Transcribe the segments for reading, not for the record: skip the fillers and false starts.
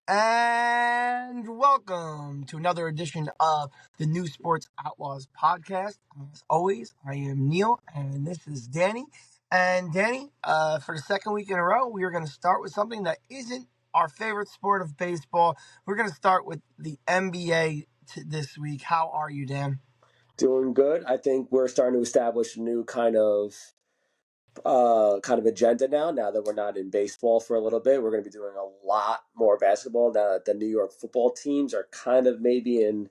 And welcome to another edition of the New Sports Outlaws podcast. As always, I am Neil, and this is Danny. And Danny, for the second week in a row, we are going to start with something that isn't our favorite sport of baseball. We're going to start with the NBA this week. How are you, Dan? Doing good. I think we're starting to establish a new kind of agenda now that we're not in baseball for a little bit. We're going to be doing a lot more basketball now that the New York football teams are kind of maybe in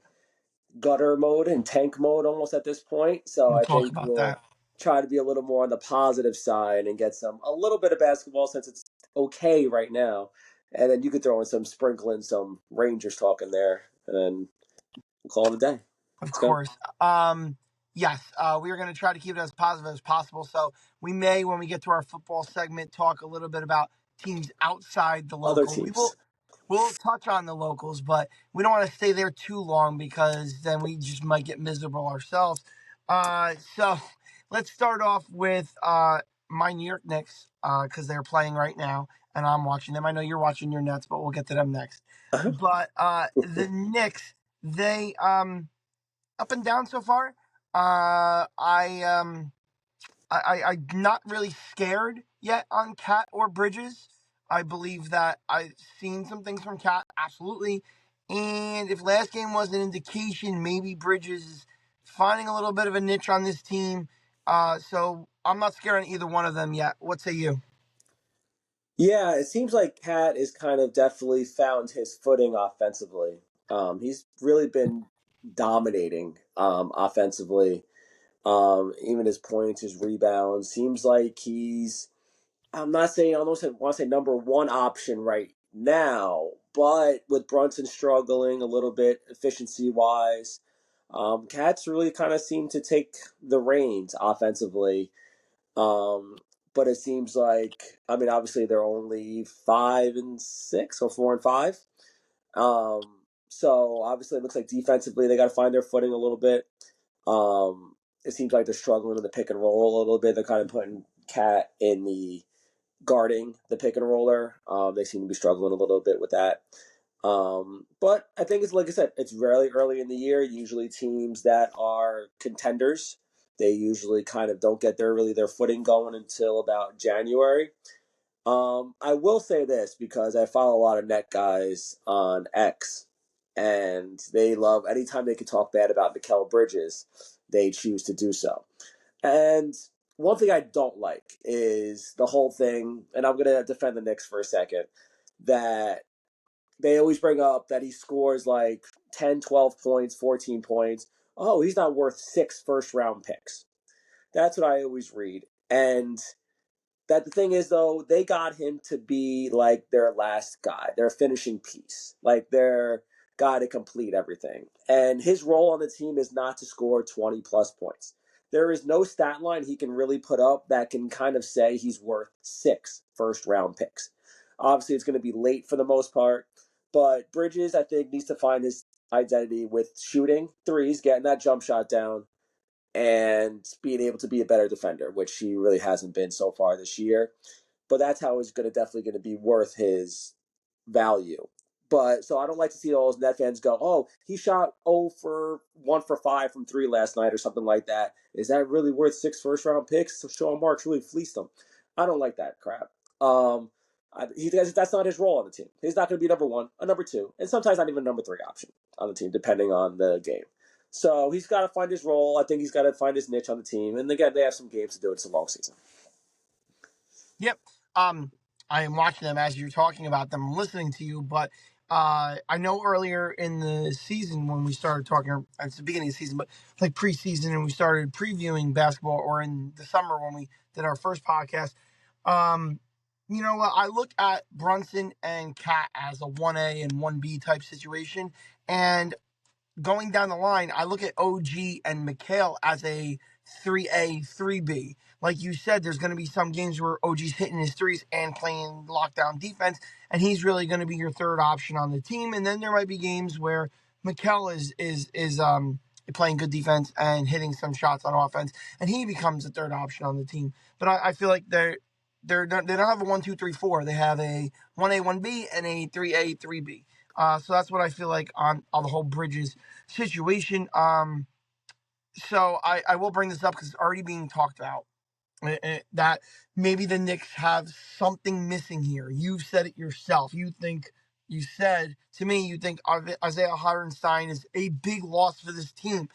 gutter mode and tank mode almost at this point. So We'll I talk think about we'll that. try to be a little more on the positive side and get a little bit of basketball since it's okay right now. And then you could throw in some Rangers talk in there, and then we'll call it a day. Of Let's go. course. Yes, we are going to try to keep it as positive as possible. So we may, when we get to our football segment, talk a little bit about teams outside the Other local. teams. We'll touch on the locals, but we don't want to stay there too long because then we just might get miserable ourselves. So let's start off with my New York Knicks because they're playing right now, and I'm watching them. I know you're watching your Nets, but we'll get to them next. But the Knicks, they up and down so far. I'm not really scared yet on Cat or Bridges. I believe that I've seen some things from Cat, absolutely. And if last game was an indication, maybe Bridges is finding a little bit of a niche on this team. So I'm not scared on either one of them yet. What say you? Yeah, it seems like Cat is kind of definitely found his footing offensively. He's really been dominating offensively. Even his points, his rebounds. Seems like I'm not saying, I don't want to say number one option right now, but with Brunson struggling a little bit efficiency wise, Cat's really kind of seemed to take the reins offensively. Um, but it seems like, I mean, obviously they're only 5-6 or 4-5. Um, so obviously it looks like defensively they got to find their footing a little bit. It seems like they're struggling in the pick and roll a little bit. They're kind of putting Cat in the guarding the pick and roller. They seem to be struggling a little bit with that. But I think it's like I said, it's really early in the year. Usually teams that are contenders, they usually kind of don't get their footing going until about January. I will say this because I follow a lot of net guys on X, and they love anytime they can talk bad about Mikal Bridges, they choose to do so. And one thing I don't like is the whole thing, and I'm going to defend the Knicks for a second, that they always bring up that he scores like 10, 12 points, 14 points. Oh, he's not worth 6 first round picks. That's what I always read. And that the thing is, though, they got him to be like their last guy, their finishing piece, like their guy to complete everything. And his role on the team is not to score 20 plus points. There is no stat line he can really put up that can kind of say he's worth 6 first round picks. Obviously, it's going to be late for the most part, but Bridges, I think, needs to find his identity with shooting threes, getting that jump shot down, and being able to be a better defender, which he really hasn't been so far this year. But that's how he's definitely going to be worth his value. But so I don't like to see all those net fans go, "Oh, he shot 0 for 1 for 5 from 3 last night," or something like that. Is that really worth 6 first round picks? So Sean Marks really fleeced him. I don't like that crap. That's not his role on the team. He's not going to be number one, a number two, and sometimes not even a number 3 option on the team, depending on the game. So he's got to find his role. I think he's got to find his niche on the team. And again, they have some games to do. It's a long season. Yep. I am watching them as you're talking about them. I'm listening to you, but I know earlier in the season when we started talking, it's the beginning of the season, but like preseason, and we started previewing basketball, or in the summer when we did our first podcast. Um, you know, I look at Brunson and Cat as a 1A and 1B type situation, and going down the line, I look at OG and Mikhail as a 3A, 3B. Like you said, there's going to be some games where OG's hitting his threes and playing lockdown defense, and he's really going to be your third option on the team. And then there might be games where Mikhail is playing good defense and hitting some shots on offense, and he becomes the third option on the team. But I feel like don't have a 1-2-3-4. They have a 1A 1B and a 3A 3B. So that's what I feel like on the whole Bridges situation. So I will bring this up because it's already being talked about. That maybe the Knicks have something missing here. You've said it yourself. You said to me, you think Isaiah Hartenstein is a big loss for this team.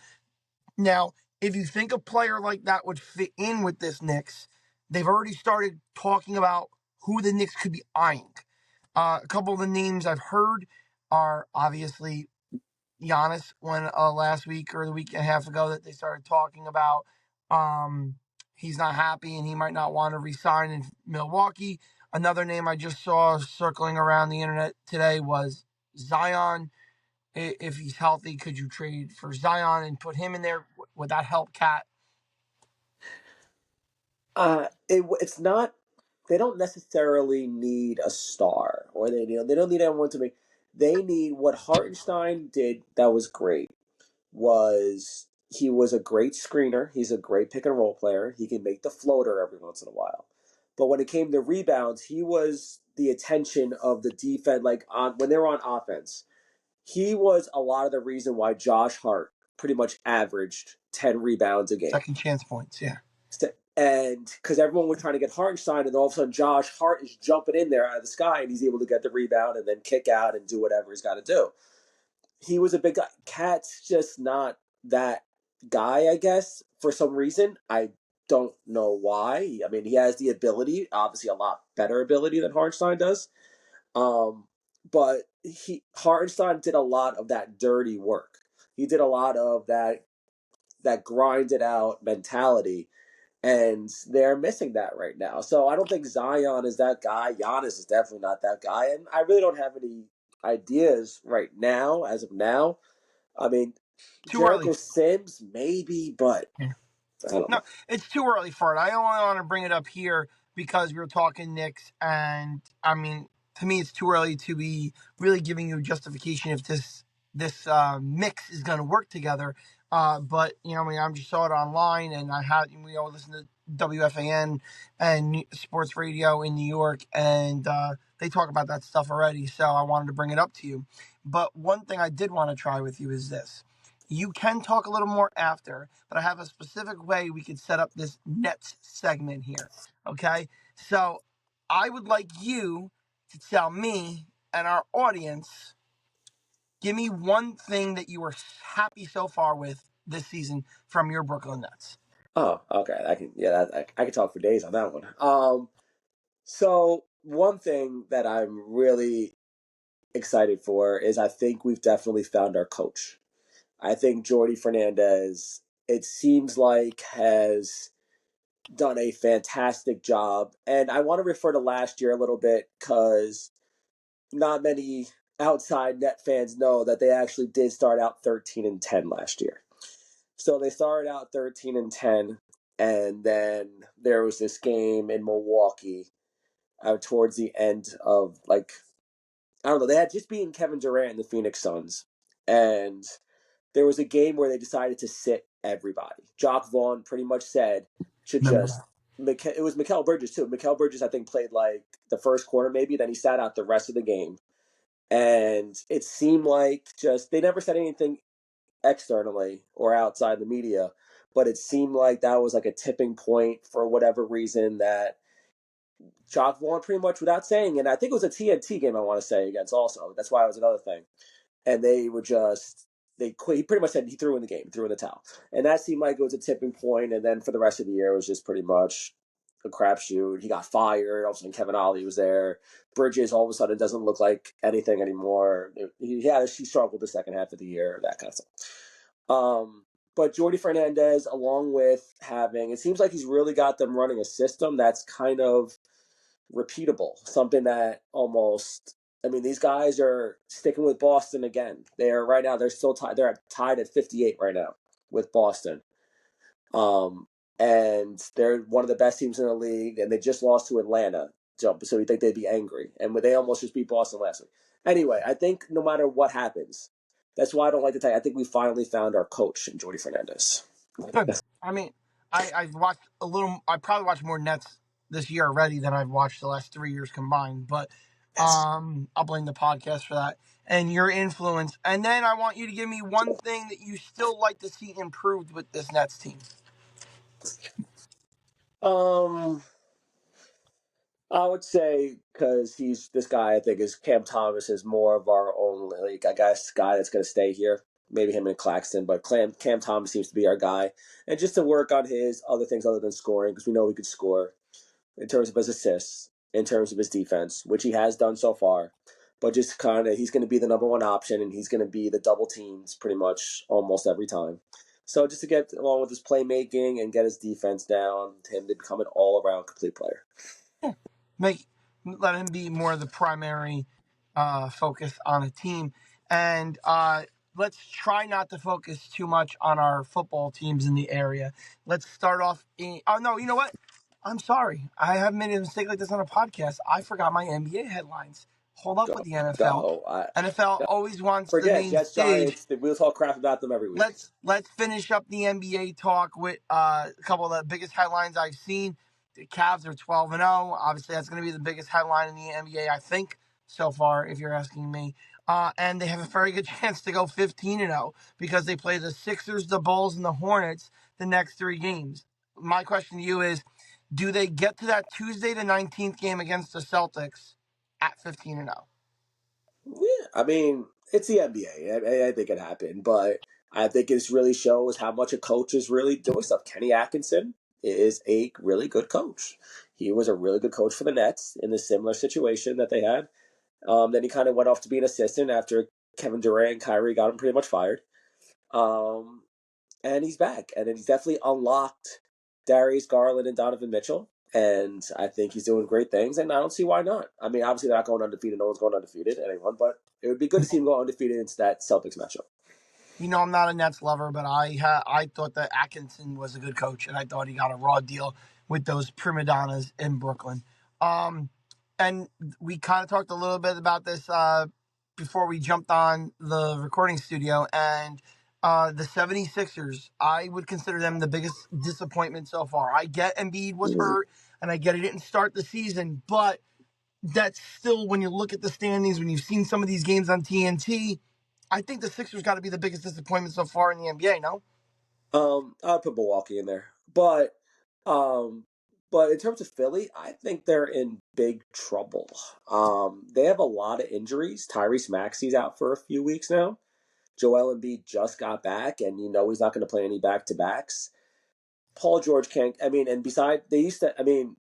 Now, if you think a player like that would fit in with this Knicks, they've already started talking about who the Knicks could be eyeing. A couple of the names I've heard are obviously Giannis when last week or the week and a half ago that they started talking about. He's not happy and he might not want to resign in Milwaukee. Another name I just saw circling around the internet today was Zion. If he's healthy, could you trade for Zion and put him in there? Would that help Cat? It's not. They don't necessarily need a star, or they don't need everyone to make. They need what Hartenstein did. That was great. Was he was a great screener. He's a great pick and roll player. He can make the floater every once in a while. But when it came to rebounds, he was the attention of the defense. Like on when they were on offense, he was a lot of the reason why Josh Hart pretty much averaged 10 rebounds a game. Second chance points, yeah. And because everyone was trying to get Hartenstein, and all of a sudden Josh Hart is jumping in there out of the sky, and he's able to get the rebound and then kick out and do whatever he's got to do. He was a big guy. Cat's just not that guy, I guess, for some reason. I don't know why. I mean, he has the ability, obviously a lot better ability than Hartenstein does. But Hartenstein did a lot of that dirty work. He did a lot of that grinded out mentality, and they're missing that right now. So I don't think Zion is that guy. Giannis is definitely not that guy, and I really don't have any ideas right now. As of now, I mean, Too early. Jericho Sims maybe, but Yeah. I don't No, know. it's too early for it. I only want to bring it up here because we were talking Knicks, and I mean, to me, it's too early to be really giving you a justification if this mix is going to work together. But I mean, I just saw it online, and we all listen to WFAN and sports radio in New York, and they talk about that stuff already. So I wanted to bring it up to you. But one thing I did want to try with you is this. You can talk a little more after, but I have a specific way we could set up this Nets segment here. Okay? So I would like you to tell me and our audience, give me one thing that you were happy so far with this season from your Brooklyn Nets. Oh, okay. I can talk for days on that one. So one thing that I'm really excited for is I think we've definitely found our coach. I think Jordy Fernandez, it seems like, has done a fantastic job. And I want to refer to last year a little bit because not many outside net fans know that they actually did start out 13-10 last year. So they started out 13-10, and then there was this game in Milwaukee towards the end of, like, I don't know, they had just beaten Kevin Durant and the Phoenix Suns. And there was a game where they decided to sit everybody. Jock Vaughn pretty much said should just. It was Mikal Bridges too. Mikal Bridges, I think, played like the first quarter maybe. Then he sat out the rest of the game, and it seemed like just they never said anything externally or outside the media, but it seemed like that was like a tipping point for whatever reason that Jock Vaughn pretty much without saying it. I think it was a TNT game. I want to say against also. That's why it was another thing, and they were just they quit. He pretty much said he threw in the game, threw in the towel, and that seemed like it was a tipping point. And then for the rest of the year, it was just pretty much a crapshoot. He got fired. All of a sudden, Kevin Ollie was there. Bridges all of a sudden doesn't look like anything anymore. She struggled the second half of the year, that kind of stuff. But Jordy Fernandez, along with having, it seems like he's really got them running a system that's kind of repeatable, something that almost. I mean, these guys are sticking with Boston again. They are right now. They're still tied. They're tied at 58 right now with Boston, and they're one of the best teams in the league. And they just lost to Atlanta, so you think they'd be angry? And they almost just beat Boston last week. Anyway, I think no matter what happens, that's why I don't like to tell you. I think we finally found our coach in Jordy Fernandez. Good. I mean, I've watched a little. I probably watched more Nets this year already than I've watched the last 3 years combined. But Yes. I'll blame the podcast for that and your influence. And then I want you to give me one thing that you still like to see improved with this Nets team. Um, I would say because he's this guy. I think is Cam Thomas is more of our own like I guess guy that's going to stay here. Maybe him and Claxton, but Cam Thomas seems to be our guy, and just to work on his other things other than scoring because we know he could score in terms of his assists, in terms of his defense, which he has done so far. But just kind of, he's going to be the number one option, and he's going to be the double teams pretty much almost every time. So just to get along with his playmaking and get his defense down, him to become an all around complete player. Make Let him be more the primary focus on a team, and let's try not to focus too much on our football teams in the area. Let's start off. Oh no, you know what? I'm sorry. I have made a mistake like this on a podcast. I forgot my NBA headlines. Hold up with Go, the NFL. go. NFL always wants the Forget main Jets, stage. Giants. We'll talk crap about them every week. Let's finish up the NBA talk with a couple of the biggest headlines I've seen. The Cavs are 12-0. Obviously, that's going to be the biggest headline in the NBA, I think, so far, if you're asking me. And they have a very good chance to go 15-0 because they play the Sixers, the Bulls, and the Hornets the next 3 games. My question to you is, do they get to that Tuesday the 19th game against the Celtics at 15-0? Yeah, I mean, it's the NBA. I think it happened, but I think this really shows how much a coach is really doing stuff. Kenny Atkinson is a really good coach. He was a really good coach for the Nets in the similar situation that they had. Then he kind of went off to be an assistant after Kevin Durant and Kyrie got him pretty much fired. Um, and he's back, and he's definitely unlocked Darius Garland and Donovan Mitchell. And I think he's doing great things, and I don't see why not. I mean, obviously they're not going undefeated. No one's going undefeated, anyone. But it would be good to see him go undefeated into that Celtics matchup. You know, I'm not a Nets lover, but I thought that Atkinson was a good coach, and I thought he got a raw deal with those prima donnas in Brooklyn. Um, and we kind of talked a little bit about this before we jumped on the recording studio, and the 76ers, I would consider them the biggest disappointment so far. I get Embiid was hurt, and I get he didn't start the season, but that's still, when you look at the standings, when you've seen some of these games on TNT, I think the Sixers got to be the biggest disappointment so far in the NBA. No, I'd put Milwaukee in there, um, but in terms of Philly, I think they're in big trouble. They have a lot of injuries. Tyrese Maxey's out for a few weeks now. Joel Embiid just got back, and you know he's not going to play any back to backs. Paul George can't. I mean, and beside they used to. I mean,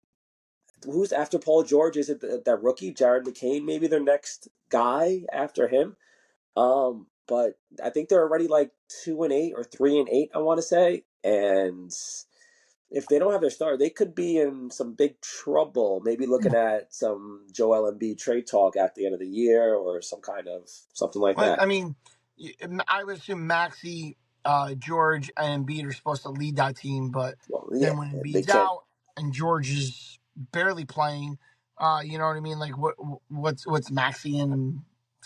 who's after Paul George? Is it that rookie Jared McCain? Maybe their next guy after him. But I think they're already like 2-8 or 3-8. I want to say, and if they don't have their star, they could be in some big trouble. Maybe looking at some Joel Embiid trade talk at the end of the year or some kind of something like well, that. I mean, I would assume Maxey, George, and Embiid are supposed to lead that team, but Well, then yeah, when they Embiid's can't. out and George is barely playing, you know what I mean? Like what's Maxey and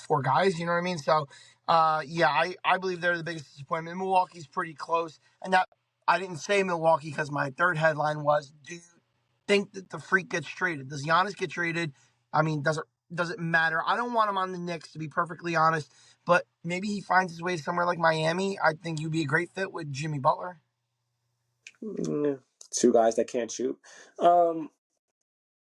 4 guys? You know what I mean? So, yeah, I believe they're the biggest disappointment. Milwaukee's pretty close, and that I didn't say Milwaukee because my third headline was, do you think that the freak gets traded? Does Giannis get traded? I mean, does it matter? I don't want him on the Knicks, to be perfectly honest, but maybe he finds his way somewhere like Miami. I think you'd be a great fit with Jimmy Butler. Mm, 2 guys that can't shoot. Um,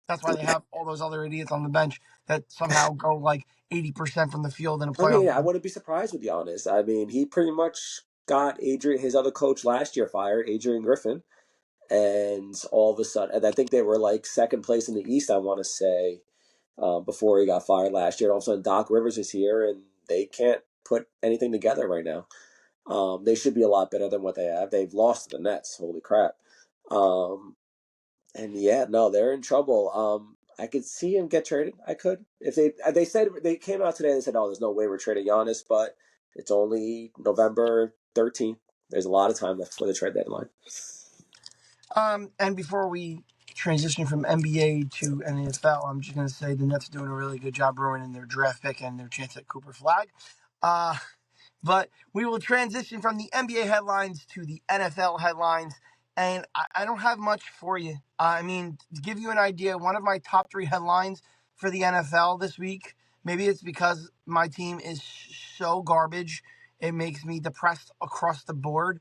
That's why they have all those other idiots on the bench that somehow go like 80% from the field in a I playoff mean, I game. wouldn't be surprised with Giannis. I mean, he pretty much got his other coach last year fired, Adrian Griffin, and all of a sudden, and I think they were like second place in the East. I want to say before he got fired last year. All of a sudden, Doc Rivers is here, and they can't put anything together right now. They should be a lot better than what they have. They've lost to the Nets. Holy crap! Um, and yeah, no, they're in trouble. I could see him get traded. I could if they said they came out today. They said, "Oh, there's no way we're trading Giannis," but it's only November 13th. There's a lot of time left for the trade deadline. And before we transition from NBA to NFL, I'm just going to say the Nets are doing a really good job ruining their draft pick and their chance at Cooper Flag. But we will transition from the NBA headlines to the NFL headlines. and I don't have much for you. I mean, to give you an idea, one of my top three headlines for the NFL this week, maybe it's because my team is so garbage, it makes me depressed across the board,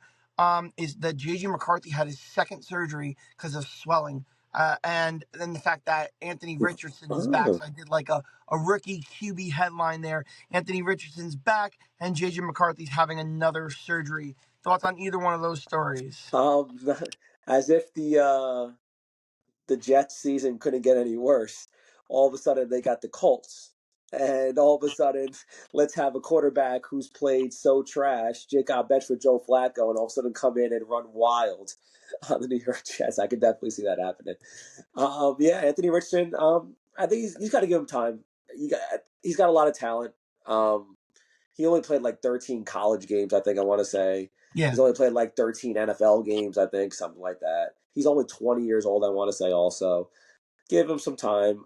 is that JJ McCarthy had his second surgery because of swelling. And then the fact that Anthony Richardson is back. Oh. So I did like a rookie QB headline there. Anthony Richardson's back, and JJ McCarthy's having another surgery. Thoughts on either one of those stories? Um, as if the Jets season couldn't get any worse. All of a sudden, they got the Colts. And all of a sudden, let's have a quarterback who's played so trash, Jacob Bedford, Joe Flacco, and all of a sudden come in and run wild on the New York Jets. I could definitely see that happening. Yeah, Anthony Richardson. I think he's got to give him time. He's got a lot of talent. Um, he only played like 13 college games, I think. I want to say Yeah, he's only played like 13 NFL games, I think, something like that. He's only 20 years old, I want to say. Also, give him some time.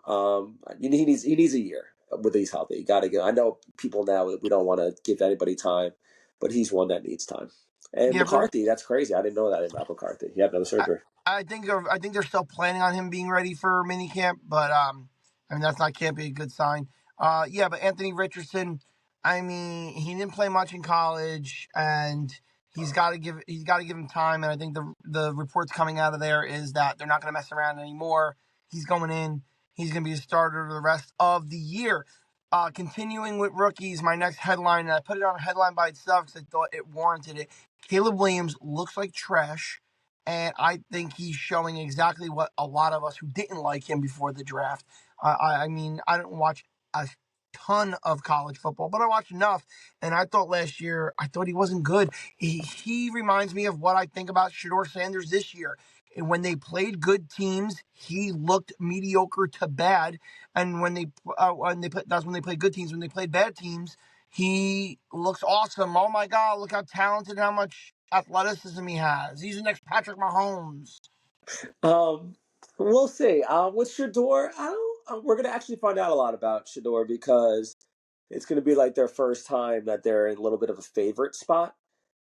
He needs a year with he's healthy. You got to go. I know people now we don't want to give anybody time, but he's one that needs time. And yeah. McCarthy, that's crazy. I didn't know that about McCarthy. He had another I, surgery. I think they're still planning on him being ready for minicamp, but I mean that's not can't be a good sign. Yeah, but Anthony Richardson, I mean he didn't play much in college, and he's got to give him time. And I think the reports coming out of there is that they're not going to mess around anymore. He's going in. He's going to be a starter the rest of the year. Continuing with rookies, my next headline, and I put it on a headline by itself because I thought it warranted it. Caleb Williams looks like trash, and I think he's showing exactly what a lot of us who didn't like him before the draft. I mean, I don't watch a ton of college football, but I watched enough, and I thought last year, I thought he wasn't good. He reminds me of what I think about Shador Sanders this year. And when they played good teams, he looked mediocre to bad. And that's when they played good teams. When they played bad teams, he looks awesome. Oh my God, look how talented, how much athleticism he has. He's the next Patrick Mahomes. Um, we'll see. With Shador, I don't. We're gonna actually find out a lot about Shador because it's gonna be like their first time that they're in a little bit of a favorite spot,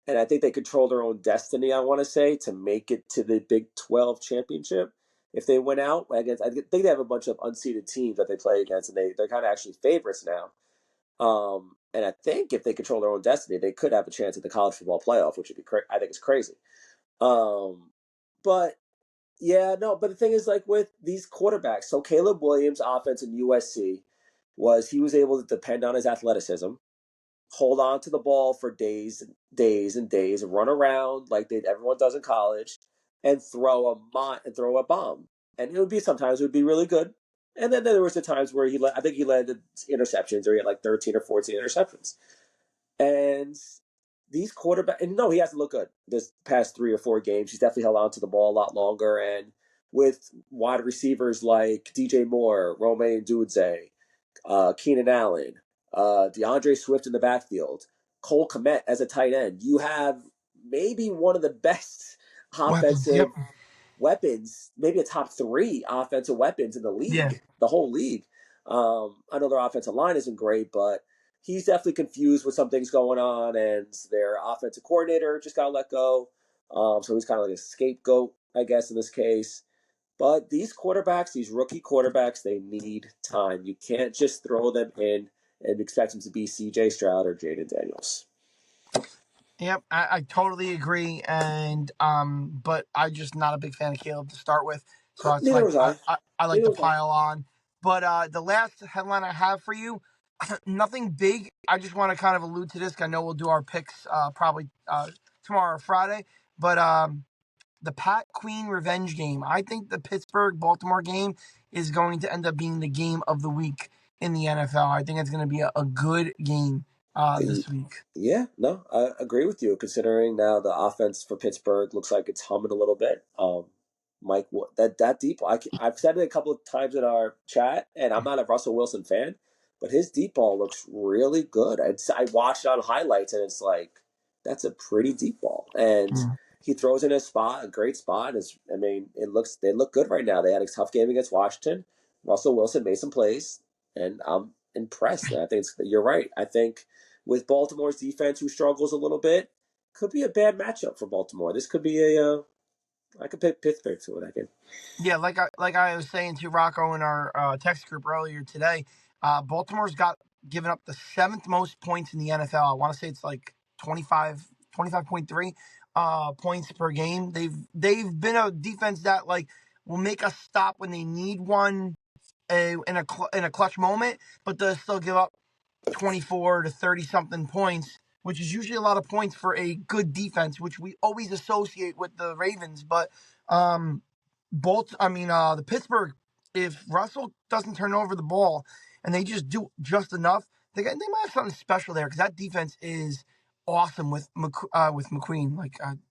and I think they control their own destiny. I want to say to make it to the Big 12 championship. If they went out against, I think they have a bunch of unseeded teams that they play against, and they're kind of actually favorites now. And I think if they control their own destiny, they could have a chance at the college football playoff, which would be I think it's crazy. Um, but yeah, no, but the thing is, like with these quarterbacks, so Caleb Williams' offense in USC was he was able to depend on his athleticism, hold on to the ball for days, days and days, run around like everyone does in college, and throw a bomb. And it would be sometimes it would be really good, and then there was the times where I think he led the interceptions, or he had like 13 or 14 interceptions. And these quarterbacks, and no, he hasn't looked good this past 3 or 4 games. He's definitely held on to the ball a lot longer. And with wide receivers like DJ Moore, Romain Dudzey, Keenan Allen, DeAndre Swift in the backfield, Cole Kmet as a tight end, you have maybe one of the best Weapons. Yep. offensive weapons, maybe a top 3 offensive weapons in the Yeah. league, the whole league. I know their offensive line isn't great, but he's definitely confused with some things going on, and their offensive coordinator just got let go. So he's kind of like a scapegoat, I guess, in this case. But these quarterbacks, these rookie quarterbacks, they need time. You can't just throw them in and expect them to be C.J. Stroud or Jaden Daniels. Yep, I totally agree, and but I'm just not a big fan of Caleb to start with, so it's Neither like was I. I like Neither to was I. pile on. But the last headline I have for you, nothing big. I just want to kind of allude to this. 'Cause I know we'll do our picks probably tomorrow or Friday, but the Pat Queen revenge game. I think the Pittsburgh Baltimore game is going to end up being the game of the week in the NFL. I think it's going to be a good game this week. Yeah, no, I agree with you. Considering now the offense for Pittsburgh looks like it's humming a little bit. Mike, that deep ball, I've said it a couple of times in our chat, and I'm not a Russell Wilson fan, but his deep ball looks really good. I watched it on highlights, and it's like that's a pretty deep ball, and Mm. he throws in a great spot. I mean, they look good right now. They had a tough game against Washington. Russell Wilson made some plays, and I'm impressed. And I think you're right. I think with Baltimore's defense, who struggles a little bit, could be a bad matchup for Baltimore. This could be I could pick Pittsburgh to win that game. Yeah, like I was saying to Rocco in our text group earlier today, Baltimore's got given up the seventh most points in the NFL. I want to say it's like 25.3 points per game. They've been a defense that like will make us stop when they need one in a clutch moment, but they'll still give up 24 to 30 something points, which is usually a lot of points for a good defense, which we always associate with the Ravens. But um, the Pittsburgh, if Russell doesn't turn over the ball and they just do just enough, they might have something special there because that defense is awesome with McQueen,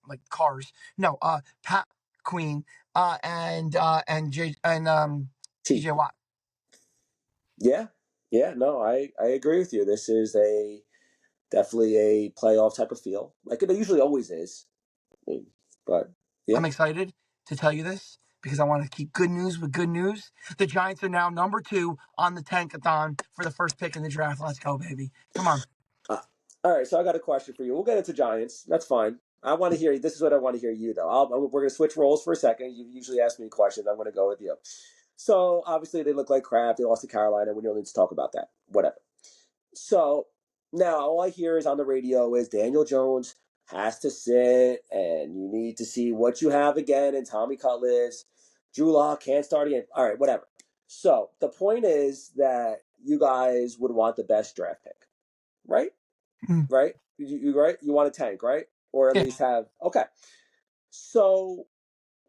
like cars. No, Pat Queen, and T. TJ Watt. Yeah, yeah. No, I agree with you. This is a definitely a playoff type of feel, like it usually always is. I mean, but yeah. I'm excited to tell you this because I want to keep good news with good news. The Giants are now number 2 on the tankathon for the first pick in the draft. Let's go, baby. Come on. Uh, all right, so I got a question for you. We'll get into Giants. That's fine. I want to hear. This is what I want to hear you though. We're going to switch roles for a second. You usually ask me questions. I'm going to go with you. So obviously they look like crap. They lost to Carolina. We don't need to talk about that. Whatever. So now all I hear is on the radio is Daniel Jones has to sit, and you need to see what you have again. And Tommy Cutlets, Drew Lock can't start again. All right, whatever. So the point is that you guys would want the best draft pick, right? Mm, Right? You right? You want a tank, right? Or at yeah. least have okay. So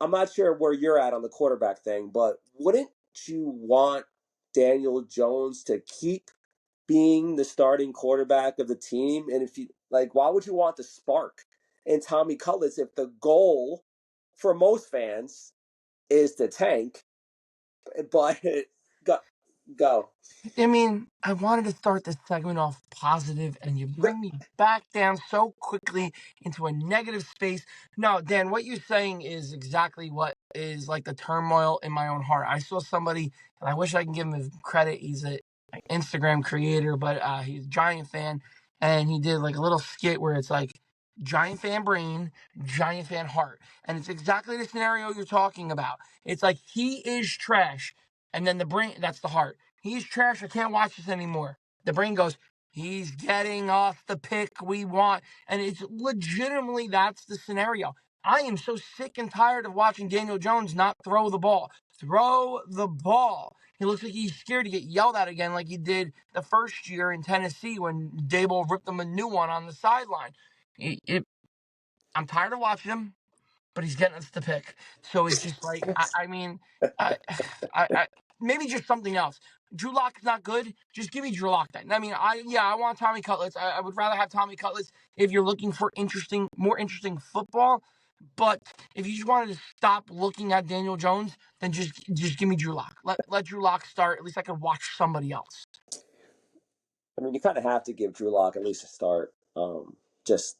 I'm not sure where you're at on the quarterback thing, but wouldn't you want Daniel Jones to keep being the starting quarterback of the team? And if you like, why would you want the spark in Tommy Cutlets if the goal for most fans is to tank? But go, go. I mean, I wanted to start this segment off positive, and you bring me back down so quickly into a negative space. No, Dan, what you're saying is exactly what is like the turmoil in my own heart. I saw somebody, and I wish I can give him his credit. He's a Instagram creator, but he's a Giant fan, and he did like a little skit where it's like Giant fan brain, Giant fan heart, and it's exactly the scenario you're talking about. It's like he is trash, and then the brain—that's the heart. He's trash. I can't watch this anymore. The brain goes, he's getting off the pick we want. And it's legitimately that's the scenario. I am so sick and tired of watching Daniel Jones not throw the ball. Throw the ball. He looks like he's scared to get yelled at again like he did the first year in Tennessee when Dable ripped him a new one on the sideline. I'm tired of watching him, but he's getting us the pick. So it's just like, I mean, I, I maybe just something else. Drew Lock is not good. Just give me Drew Lock then. I mean, I want Tommy Cutlets. I would rather have Tommy Cutlets if you're looking for more interesting football. But if you just wanted to stop looking at Daniel Jones, then just give me Drew Lock. Let Drew Lock start. At least I could watch somebody else. I mean, you kind of have to give Drew Lock at least a start, just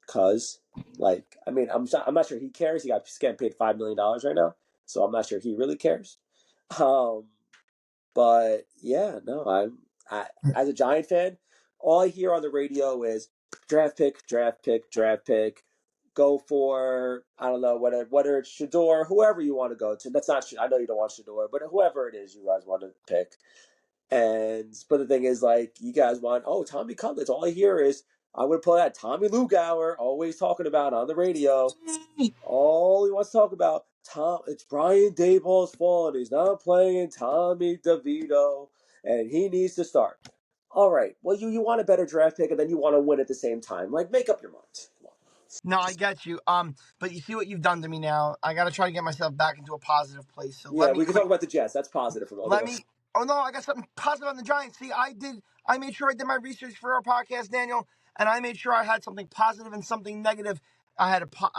cause. Like, I mean, I'm not sure he cares. He's getting paid $5 million right now, so I'm not sure he really cares. Um, but yeah, no, I as a Giant fan, all I hear on the radio is draft pick, draft pick, draft pick. Go for I don't know whether it's Shador, whoever you want to go to. That's not I know you don't want Shador, but whoever it is you guys want to pick. And but the thing is, like, you guys want Tommy Cutlets. All I hear is I would put that Tommy Lugauer always talking about on the radio. All he wants to talk about it's Brian Daboll's fault. He's not playing Tommy DeVito, and he needs to start. All right. Well, you want a better draft pick, and then you want to win at the same time. Like, make up your mind. No, I get you. But you see what you've done to me now. I got to try to get myself back into a positive place. So let Yeah, me we can quick talk about the Jets. That's positive from all the Let rest. me. Oh no, I got something positive on the Giants. See, I made sure I did my research for our podcast, Daniel, and I made sure I had something positive and something negative. I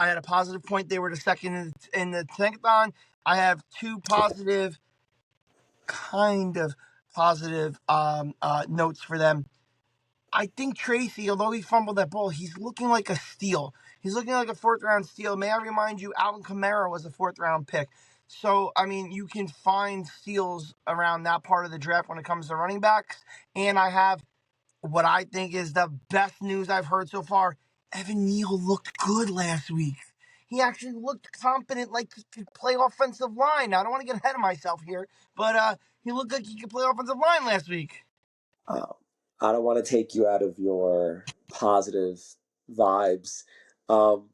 had a positive point. They were the second in the tankathon. I have two positive, kind of positive notes for them. I think Tracy, although he fumbled that ball, he's looking like a steal. He's looking like a fourth round steal. May I remind you, Alvin Kamara was a fourth round pick. So, I mean, you can find steals around that part of the draft when it comes to running backs. And I have what I think is the best news I've heard so far. Evan Neal looked good last week. he actually looked competent, like he could play offensive line. Now, I don't want to get ahead of myself here, but he looked like he could play offensive line last week. Uh, I don't want to take you out of your positive vibes. Um,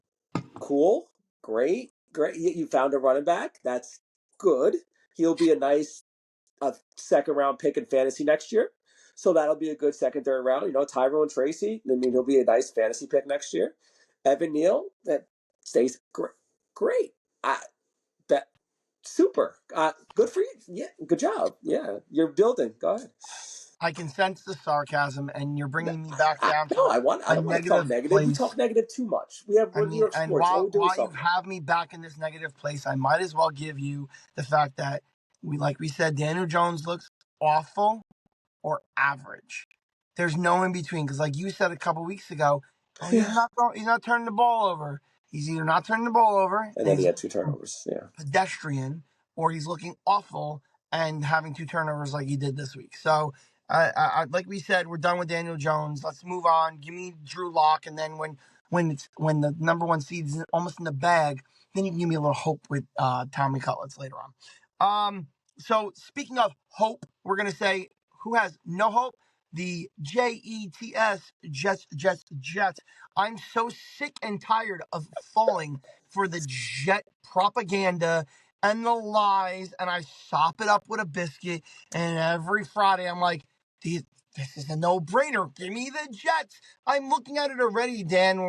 cool, great, great. You found a running back. That's good. He'll be a second round pick in fantasy next year. So that'll be a good second, third round. You know, Tyrone Tracy, I mean, he'll be a nice fantasy pick next year. Evan Neal, that stays great. Great. That super. Good for you. Yeah, good job. Yeah, you're building. Go ahead. I can sense the sarcasm, and you're bringing me back down No, to I a don't want to talk negative negative. We place. talk negative too much. I We're New mean, York and sports. All while we do is while you talk negative. have me back in this negative place, I might as well give you the fact that like we said, Daniel Jones looks awful or average. There's no in between because, like you said a couple weeks ago, oh, Yeah. he's not turning the ball over. He's either not turning the ball over And and then he he's had two turnovers. Yeah. pedestrian, or he's looking awful and having two turnovers like he did this week. So, like we said, we're done with Daniel Jones. Let's move on. Give me Drew Lock, and then when the number one seed is almost in the bag, then you can give me a little hope with Tommy Cutlets later on. So speaking of hope, we're gonna say who has no hope. The Jets. I'm so sick and tired of falling for the Jet propaganda and the lies, and I sop it up with a biscuit. And every Friday, I'm like, this is a no-brainer. Give me the Jets. I'm looking at it already, Dan.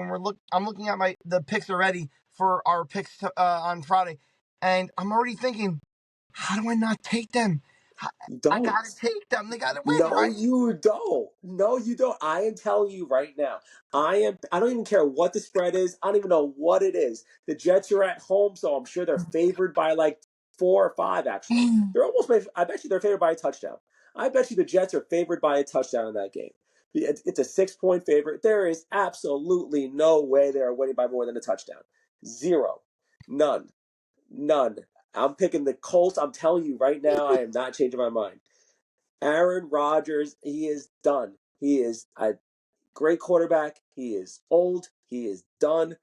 I'm looking at the picks already for our picks on Friday, and I'm already thinking, how do I not take them? You I don't. gotta take them. They gotta win, No, right? you don't. No, you don't. I am telling you right now. I don't even care what the spread is. I don't even know what it is. The Jets are at home, so I'm sure they're favored by like 4 or 5, actually. They're almost I bet you they're favored by a touchdown. I bet you the Jets are favored by a touchdown in that game. It's a 6 point favorite. There is absolutely no way they are winning by more than a touchdown. Zero. None. None. I'm picking the Colts. I'm telling you right now, I am not changing my mind. Aaron Rodgers, he is done. He is a great quarterback. He is old. He is done.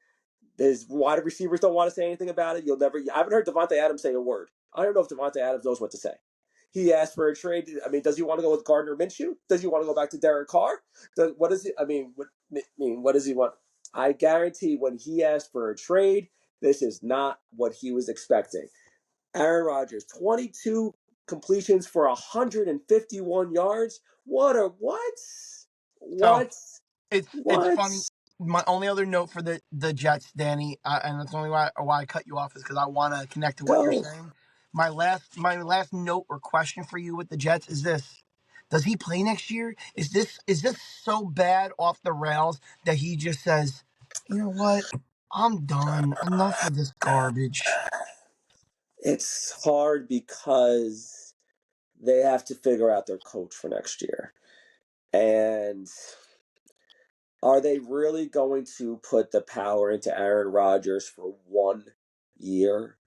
His wide receivers don't want to say anything about it. I haven't heard Devontae Adams say a word. I don't know if Devontae Adams knows what to say. He asked for a trade. I mean, does he want to go with Gardner Minshew? Does he want to go back to Derek Carr? What is it? What does he want? I guarantee when he asked for a trade, this is not what he was expecting. Aaron Rodgers, 22 completions for 151 yards. What? So What? it's What? funny. My only other note for the Jets, Danny, and that's the only why I cut you off is because I want to connect to what you're Go. saying. My last note or question for you with the Jets is this: does he play next year? Is this so bad off the rails that he just says, you know what, I'm done. Enough of this garbage. It's hard because they have to figure out their coach for next year. And are they really going to put the power into Aaron Rodgers for 1 year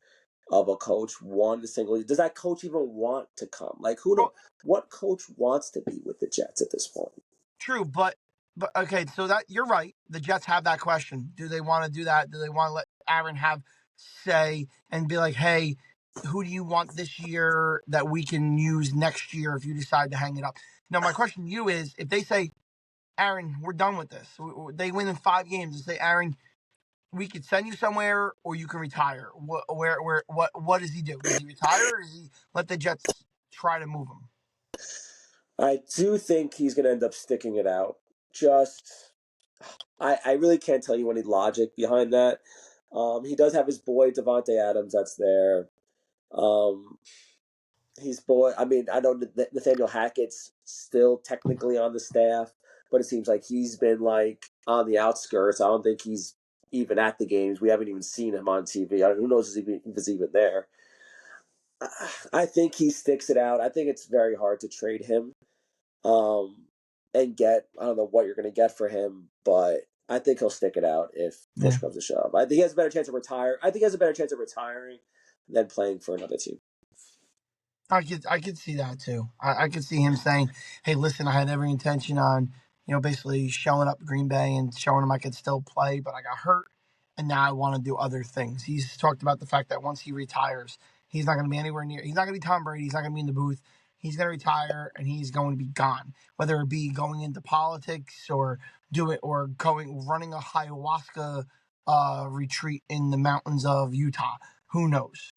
of a coach, one single year? Does that coach even want to come? Like, who know Well, what coach wants to be with the Jets at this point? true, but okay, so that you're right. The Jets have that question. Do they want to do that? Do they want to let Aaron have say and be like, "Hey, who do you want this year that we can use next year if you decide to hang it up?" Now, my question to you is, if they say, "Aaron, we're done with this," they win in 5 games, and say, "Aaron, we could send you somewhere, or you can retire." What does he do? Does he retire, or does he let the Jets try to move him? I do think he's going to end up sticking it out. Just, I really can't tell you any logic behind that. He does have his boy Devontae Adams that's there. Um, he's boy. I mean, I know Nathaniel Hackett's still technically on the staff, but it seems like he's been like on the outskirts. I don't think he's even at the games. We haven't even seen him on TV. Who knows if he's even there. I think he sticks it out. I think it's very hard to trade him um, and get. I don't know what you're going to get for him, but I think he'll stick it out if push Yeah. comes to shove. I think he has a better chance of retire. I think he has a better chance of retiring than playing for another team. I could see that too. I could see him saying, "Hey, listen, I had every intention on, basically showing up Green Bay and showing them I could still play, but I got hurt, and now I want to do other things. He's talked about the fact that once he retires, he's not going to be anywhere near. He's not going to be Tom Brady. He's not going to be in the booth. He's going to retire and he's going to be gone. Whether it be going into politics or running a ayahuasca retreat in the mountains of Utah. Who knows?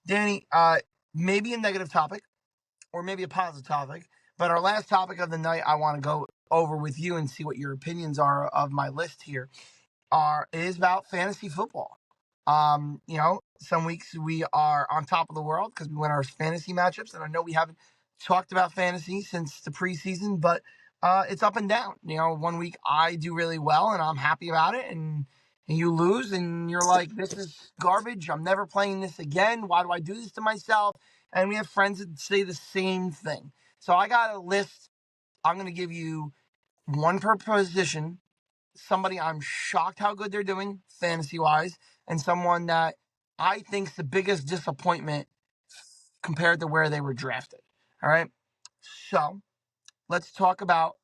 Danny, maybe a negative topic or maybe a positive topic, but our last topic of the night I want to go over with you and see what your opinions are of my list here is about fantasy football. Some weeks we are on top of the world because we win our fantasy matchups, and I know we haven't talked about fantasy since the preseason, but it's up and down. One week I do really well and I'm happy about it, and you lose and you're like, this is garbage. I'm never playing this again. Why do I do this to myself? And we have friends that say the same thing. So I got a list. I'm going to give you one per position, somebody I'm shocked how good they're doing fantasy wise, and someone that I think's the biggest disappointment compared to where they were drafted. All right. So let's talk about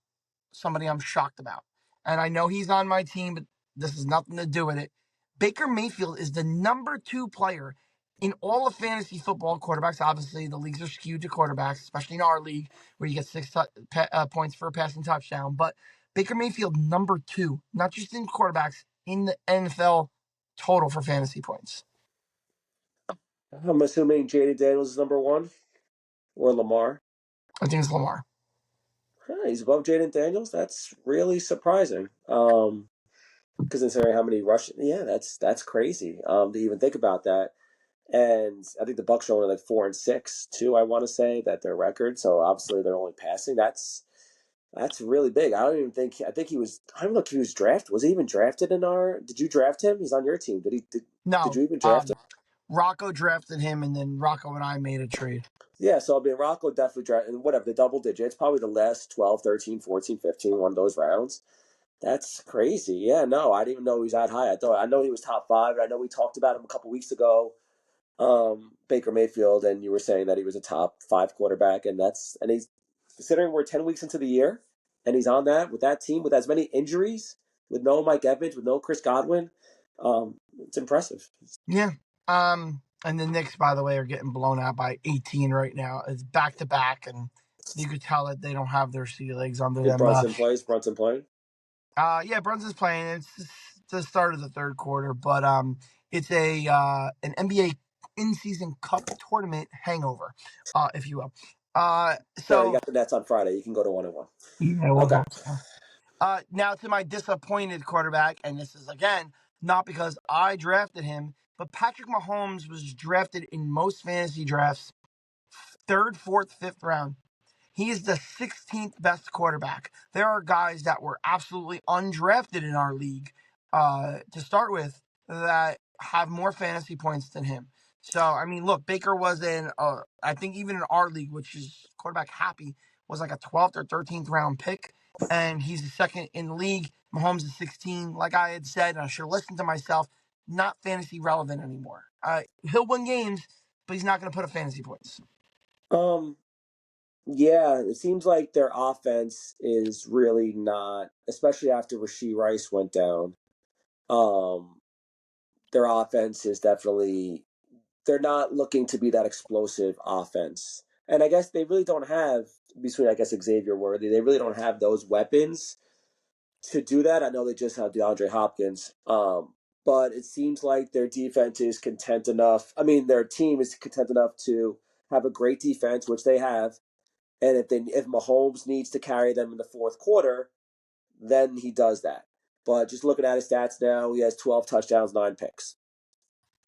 somebody I'm shocked about. And I know he's on my team, but this has nothing to do with it. Baker Mayfield is the number 2 player in all of fantasy football quarterbacks. Obviously, the leagues are skewed to quarterbacks, especially in our league where you get 6 points for a passing touchdown. But Baker Mayfield, number 2, not just in quarterbacks, in the NFL total for fantasy points. I'm assuming Jaden Daniels is number 1 or Lamar. I think it's Lamar. He's above Jaden Daniels. That's really surprising. Because considering how many rush, yeah, that's crazy. To even think about that. And I think the Bucks are only like 4-6 too. I want to say that their record. So obviously they're only passing. That's really big. I don't even think. I think he was. I don't know if he was drafted. Was he even drafted in our? Did you draft him? He's on your team. Did No. you even draft him? Rocco drafted him, and then Rocco and I made a trade. Yeah, so I mean, Rocco definitely drafted, and whatever, the double digits, probably the last 12, 13, 14, 15, one of those rounds. That's crazy. Yeah, no, I didn't even know he was that high. I know he was top 5, and I know we talked about him a couple weeks ago, Baker Mayfield, and you were saying that he was a top 5 quarterback, and he's, considering we're 10 weeks into the year, and he's on that, with that team, with as many injuries, with no Mike Evans, with no Chris Godwin, it's impressive. Yeah. And the Knicks, by the way, are getting blown out by 18 right now. It's back to back, and you could tell that they don't have their sea legs under If them. Brunson plays, Brunson playing. Yeah, Brunson's playing. It's the start of the third quarter, but it's an NBA in-season cup tournament hangover, if you will. No, you So got the Nets on Friday. You can go to 1-1. yeah, we'll Okay. hope so. Now to my disappointed quarterback, and this is again not because I drafted him, but Patrick Mahomes was drafted in most fantasy drafts 3rd, 4th, 5th round. He is the 16th best quarterback. There are guys that were absolutely undrafted in our league to start with that have more fantasy points than him. So, I mean, look, Baker was I think even in our league, which is quarterback happy, was like a 12th or 13th round pick. And he's the second in the league. Mahomes is 16. Like I had said, and I should have listened to myself, not fantasy relevant anymore. He'll win games, but he's not going to put up fantasy points. Yeah, it seems like their offense is really not, especially after Rashee Rice went down. Um, their offense is definitely, they're not looking to be that explosive offense. And I guess they really don't have, between, I guess, Xavier Worthy, they really don't have those weapons to do that. I know they just have DeAndre Hopkins. But it seems like their defense is content enough. I mean, their team is content enough to have a great defense, which they have. And if Mahomes needs to carry them in the fourth quarter, then he does that. But just looking at his stats now, he has 12 touchdowns, 9 picks,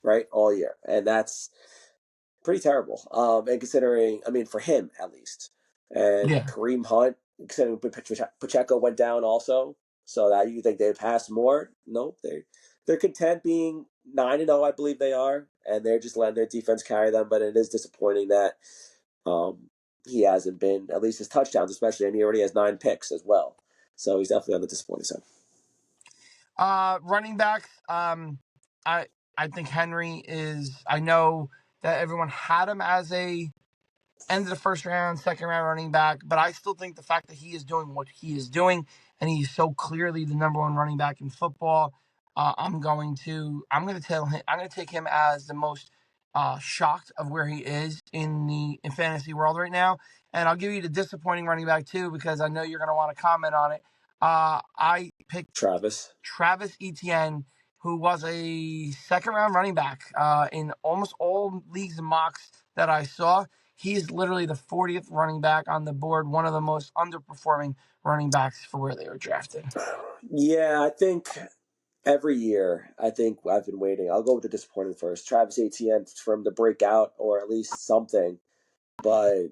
right, all year, and that's pretty terrible. And considering, I mean, for him at least, and Yeah. Kareem Hunt, considering Pacheco went down also, so that you think they'd pass more? Nope, they're content being 9-0, I believe they are, and they're just letting their defense carry them. But it is disappointing that he hasn't been, at least his touchdowns, especially, and he already has 9 picks as well. So he's definitely on the disappointing side. Running backs. I I think Henry is. I know that everyone had him as a end of the first round, second round running back, but I still think the fact that he is doing what he is doing, and he's so clearly the number 1 running back in football. I'm going to take him as the most shocked of where he is in fantasy world right now. And I'll give you the disappointing running back too, because I know you're going to want to comment on it. I picked Travis. Travis Etienne, who was a second round running back in almost all leagues and mocks that I saw. He's literally the 40th running back on the board, one of the most underperforming running backs for where they were drafted. Yeah, I think every year, I think I've been waiting. I'll go with the disappointing first. Travis Etienne for him to break out or at least something. But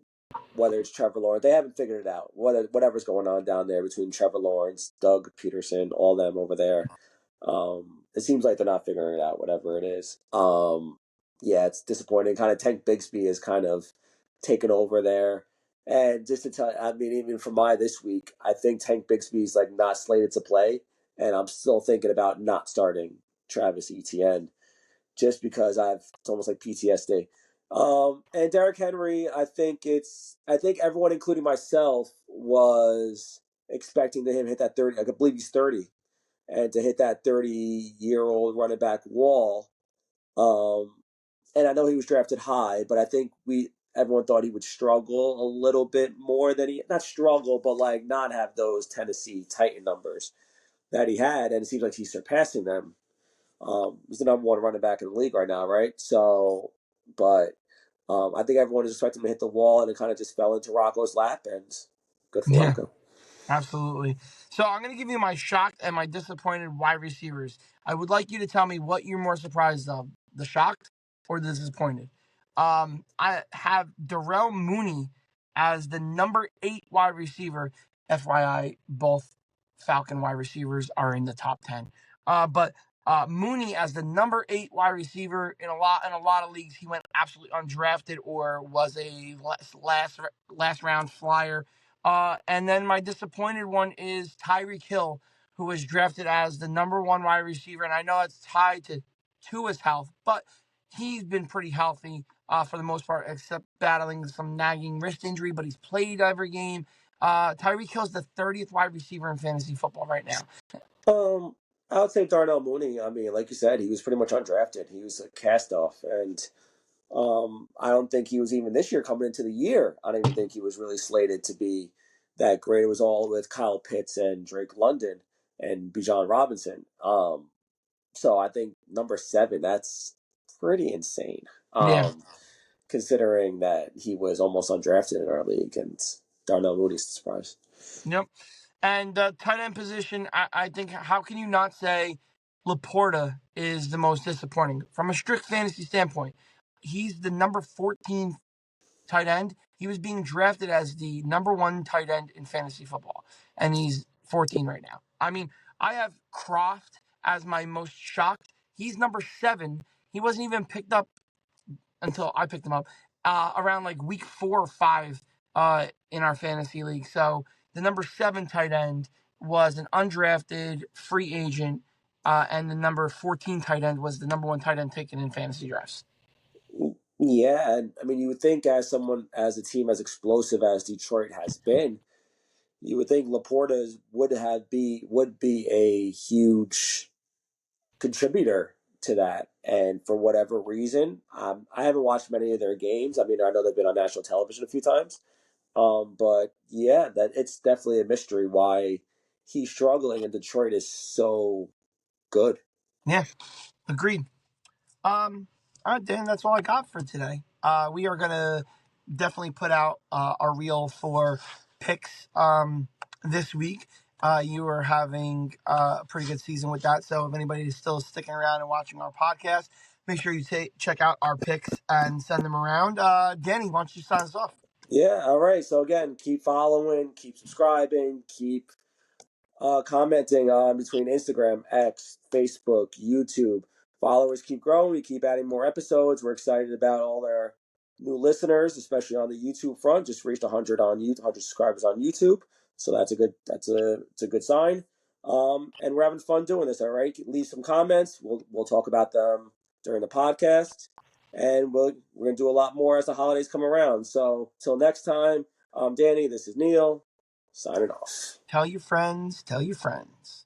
whether it's Trevor Lawrence, they haven't figured it out. Whatever's going on down there between Trevor Lawrence, Doug Peterson, all them over there, it seems like they're not figuring it out. Whatever it is, yeah, it's disappointing. Kind of Tank Bigsby is kind of taken over there. And just to tell, I mean, even for my this week, I think Tank Bigsby's like not slated to play, and I'm still thinking about not starting Travis Etienne just because it's almost like PTSD. And Derrick Henry, I think everyone, including myself, was expecting to him hit that 30. I believe he's 30, and to hit that 30-year-old running back wall. Um, and I know he was drafted high, but I think everyone thought he would struggle a little bit more than not struggle, but like not have those Tennessee Titan numbers that he had, and it seems like he's surpassing them. He's the number one running back in the league right now, right? So, but I think everyone is expecting him to hit the wall, and it kind of just fell into Rocco's lap, and good for Yeah. Rocco. Absolutely. So I'm going to give you my shocked and my disappointed wide receivers. I would like you to tell me what you're more surprised of, the shocked or the disappointed. I have Darrell Mooney as the number 8 wide receiver. FYI, both Falcon wide receivers are in the top 10. But Mooney as the number 8 wide receiver in a lot of leagues, he went absolutely undrafted or was a last round flyer. And then my disappointed one is Tyreek Hill, who was drafted as the number 1 wide receiver. And I know it's tied to Tua's health, but he's been pretty healthy for the most part, except battling some nagging wrist injury, but he's played every game. Tyreek Hill's the 30th wide receiver in fantasy football right now. I would say Darnell Mooney. I mean, like you said, he was pretty much undrafted. He was a cast off, and I don't think he was even this year coming into the year. I don't even think he was really slated to be that great. It was all with Kyle Pitts and Drake London and Bijan Robinson. So I think number 7, that's pretty insane. Yeah. Considering that he was almost undrafted in our league, and Darnell Mooney's the surprise. Yep. And the tight end position, I think, how can you not say Laporta is the most disappointing from a strict fantasy standpoint? He's the number 14 tight end. He was being drafted as the number 1 tight end in fantasy football, and he's 14 right now. I mean, I have Croft as my most shocked. He's number 7. He wasn't even picked up until I picked him up around like week 4 or 5 in our fantasy league. So the number 7 tight end was an undrafted free agent, and the number 14 tight end was the number 1 tight end taken in fantasy drafts. Yeah, and I mean, you would think as a team as explosive as Detroit has been, you would think Laporta would be a huge contributor to that. And for whatever reason, I haven't watched many of their games. I mean, I know they've been on national television a few times, but yeah, that it's definitely a mystery why he's struggling and Detroit is so good. Yeah, agreed. All right, Dan, that's all I got for today. We are gonna definitely put out a reel for picks this week. You are having a pretty good season with that. So if anybody is still sticking around and watching our podcast, make sure you check out our picks and send them around. Danny, why don't you sign us off? Yeah, all right. So again, keep following, keep subscribing, keep commenting on between Instagram, X, Facebook, YouTube. Followers keep growing. We keep adding more episodes. We're excited about all our new listeners, especially on the YouTube front. Just reached 100 on YouTube, 100 subscribers on YouTube, so it's a good sign. And we're having fun doing this. All right, leave some comments. We'll talk about them during the podcast, and we're gonna do a lot more as the holidays come around. So till next time, I'm Danny. This is Neil. Signing off. Tell your friends. Tell your friends.